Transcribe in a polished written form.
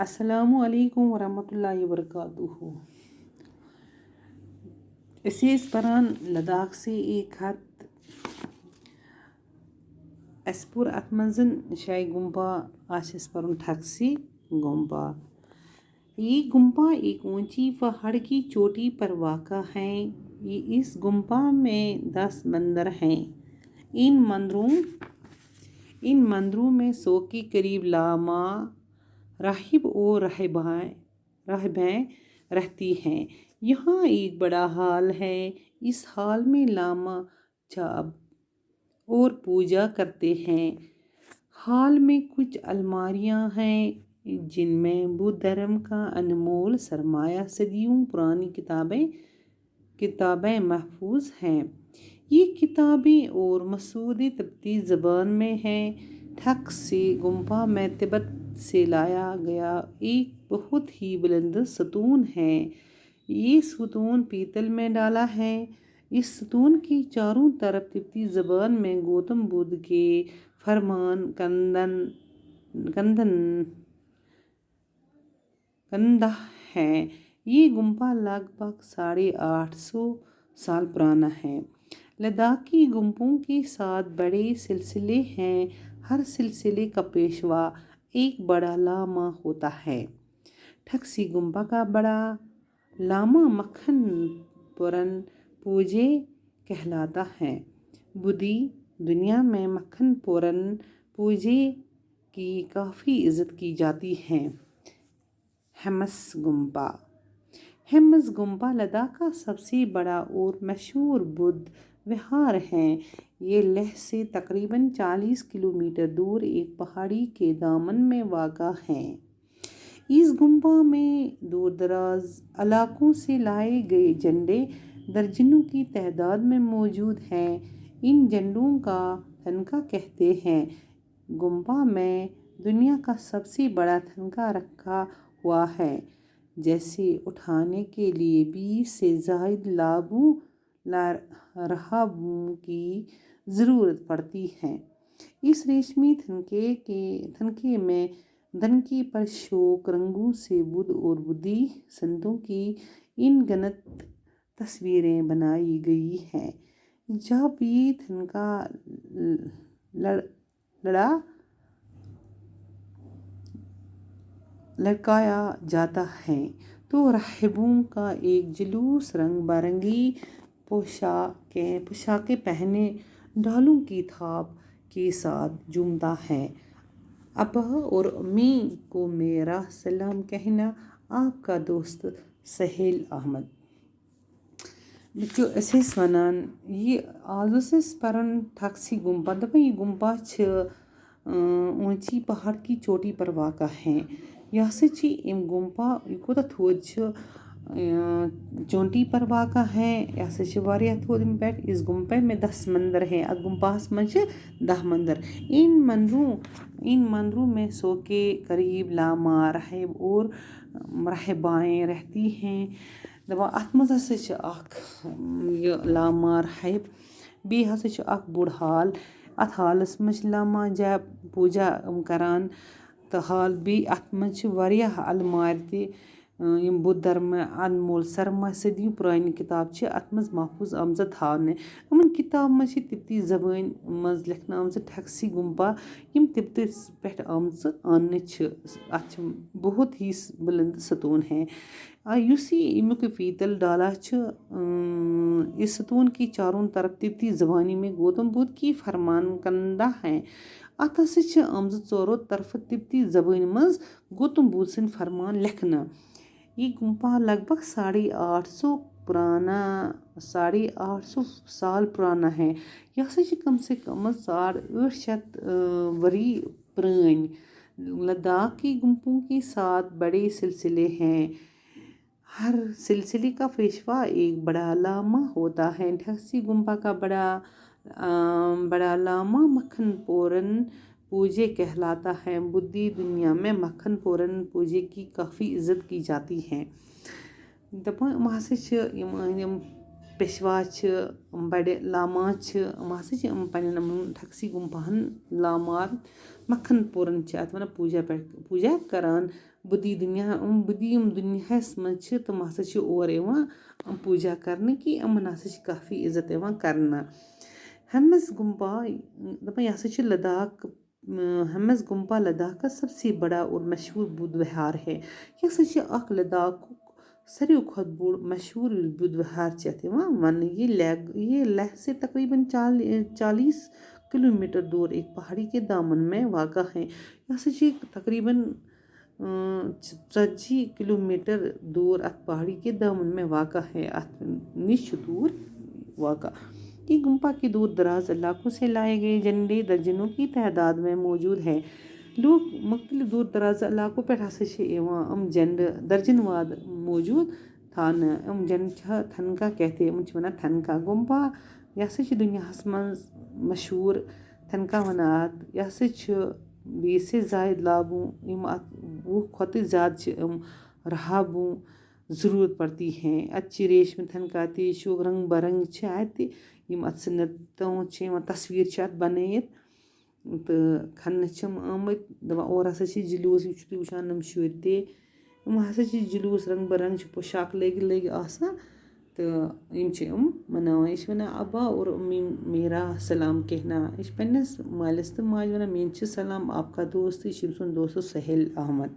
السلام علیکم ورحمۃ اللہ وبرکاتہ۔ اسی پران لداخ سے ایک خط اس پور اتمنزن شاہی گمپا آشس پرن ٹھکسی گمپا۔ یہ گمپا ایک اونچی پہاڑ کی چوٹی پر واقع ہے۔ اس گمپا میں 10 مندر ہیں۔ ان مندروں میں 100 کے قریب لاما، راہب اور راہبیں رہتی ہیں۔ یہاں ایک بڑا ہال ہے۔ اس ہال میں لاما جاب اور پوجا کرتے ہیں۔ ہال میں کچھ الماریاں ہیں جن میں بدھ دھرم کا انمول سرمایہ، صدیوں پرانی کتابیں محفوظ ہیں۔ یہ کتابیں اور مسودے تبتی زبان میں ہیں۔ ٹھکسی گمپا میں تبت سے لایا گیا ایک بہت ہی بلند ستون ہے۔ یہ ستون پیتل میں ڈالا ہے۔ اس ستون کے چاروں طرف تبتی زبان میں گوتم بدھ کے فرمان کندہ ہیں۔ یہ گمپا لگ بھگ 850 سال پرانا ہے۔ لداخ کی گمپوں کے 7 بڑے سلسلے ہیں۔ ہر سلسلے کا پیشوا ایک بڑا لاما ہوتا ہے۔ ٹھکسی گمپا کا بڑا لاما مکھن پورن پوجے کہلاتا ہے۔ بدھی دنیا میں مکھن پورن پوجے کی کافی عزت کی جاتی ہے۔ ہیمس گمپا لداخ کا سب سے بڑا اور مشہور بدھ وہار ہے۔ یہ لیہ سے تقریباً 40 کلومیٹر دور ایک پہاڑی کے دامن میں واقع ہے۔ اس گمپا میں دور دراز علاقوں سے لائے گئے جھنڈے درجنوں کی تعداد میں موجود ہیں۔ ان جھنڈوں کا تنکا کہتے ہیں۔ گمپا میں دنیا کا سب سے بڑا تنکا رکھا ہوا ہے جسے اٹھانے کے لیے 20 سے زائد راہبوں کی ضرورت پڑتی ہے۔ اس ریشمی تنکے میں دھنکے پر شوک رنگوں سے بدھ اور بدھی سنتوں کی ان گنت تصویریں بنائی گئی ہیں۔ جب یہ تنکا لڑکایا جاتا ہے تو راہبوں کا ایک جلوس رنگ برنگی پوشاکیں پہنے ڈھولوں کی تھاپ کے ساتھ جھومتا ہے۔ ابا اور امی کو میرا سلام کہنا۔ آپ کا دوست سہیل احمد۔ اس ونان یہ آز پرن ٹھکسی گمپا یہ گمپا اونچی پہاڑ کی چوٹی پر واقع ہے۔ یہ گمپا کوت تھود چونٹی پر واقع ہے۔ یہ واریاہ تھود اس گمپے میں 10 مندر ہیں۔ ات گمپاس میں 10 مندر۔ ان مندروں میں 100 کے قریب لاما، راہب اور راہبائیں رہتی ہیں۔ ات مز یہ لاما راہب بی بوڑ ہال۔ ات ہالس مز لاما جاب پوجا کران تو ہال بی ات مز واریاہ المارِ تہِ بدھ دھرم انمول سرمایہ صدیوں پرانی کتاب ات مز محفوظ آمژ تھاونہٕ۔ یمن کتاب مز تبتی زبان مز لیکھنہٕ آمژ ٹھکسی گمپا یم تبتس پٮ۪ٹھ آننہٕ ات بہت ہی بلند ستون ہے۔ یُس یہ امیُک پیتل ڈالا اس ستون کے چاروں طرف تبتی زبانی میں گوتم بدھ کی فرمان کندہ ہیں۔ ات آمژ ژورو طرفہٕ تبتی زبانہِ مز گوتم بدھ سٕنٛدۍ فرمان لیکھنہٕ۔ یہ گمپا لگ بھگ 850 سال پرانا ہے۔ یہ کم سے کم 850 وری پرانی۔ لداخ کی گمپوں کے 7 بڑے سلسلے ہیں۔ ہر سلسلے کا پیشوا ایک بڑا لاما ہوتا ہے۔ ٹھکسی گمپا کا بڑا لاما مکھن پورن پوجے کہلاتا ہے۔ بدھی دنیا میں مکھن پورن پوجے کی کافی عزت کی جاتی ہے۔ پیشوا بڑِ لاما یِم ہسا چھِ پنٛنٮ۪ن ٹھگسی گُمپاہن لامار مکھن پوٗرن چھِ اَتھ وَنان پوٗجا کران بُدھی یِم دُنیاہس منٛز چھِ تِم ہسا چھِ اور یِوان پوٗجا کرنہٕ کہِ یِمن ہسا چھِ کافی عزت یِوان کرنہٕ ہیمس گُمپا دَپان یہِ ہسا چھُ ہیمس گُمپا لداخ کا سب سے بڑا اور مشہوٗر بُدھ وِہار ہے یہِ ہسا چھِ اکھ لداخُک ساروی کھۄتہٕ بوٚڑ مشہوٗر یُس بُدھ وِہار چھِ یَتھ یِوان وَننہٕ یہ لیہ سے تقریباً 40 کلوٗمیٖٹر دور ایک پہاڑی کے دامن میں واقع ہے یہِ ہسا چھِ تقریباً 40 کلوٗمیٖٹر دور اَتھ پہاڑی کے دامن میں واقع ہے اَتھ نِش چھُ دوٗر واقع یہ گُمپا کے دور دراز علاقوں سے لائے گئے جھنڈے درجنوں کی تعداد میں موجود ہے لوٗکھ مختلف دوٗر دراز علاقو پٮ۪ٹھ ہسا چھِ یِوان جھنڈٕ درجن واد موٗجوٗد تھاونہٕ جھنڈٕ چھِ تھنکا کہتے یِمن چھِ وَنان تھنکا گُمپا یہِ ہسا چھِ دُنیاہس منٛز مشہوٗر تھنکا وَنان اَتھ یہِ ہسا چھُ 20 سے زائد لابوں یِم اَتھ 20 کھۄتہٕ زیادٕ چھِ یِم رہابوں ضروٗرت پڑتی ہیں اَتہِ چھِ ریشمہِ تھنکا تہِ چھُ رنٛگ برنٛگ چھِ اَتہِ یِم اَتھ تِمو چھِ یِوان تصویٖر چھِ اَتھ بنٲیِتھ تہٕ کھننہٕ چھِم آمٕتۍ دَپان اورٕ ہسا چھِ جلوٗس یہِ چھُ تُہۍ وٕچھان یِم شُرۍ تہِ یِم ہسا چھِ جلوٗس رنٛگ برنٛگ چھِ پوشاک لٔگۍ آسان تہٕ یِم چھِ مناوان یہِ چھِ وَنان ابا اور امی میرا سلام کہنا یہِ چھِ پنٛنِس مٲلِس تہٕ ماجہِ وَنان میٛٲنۍ چھِ سلام آپ کا دوست یہِ چھِ أمۍ سُنٛد دوست سہیل احمد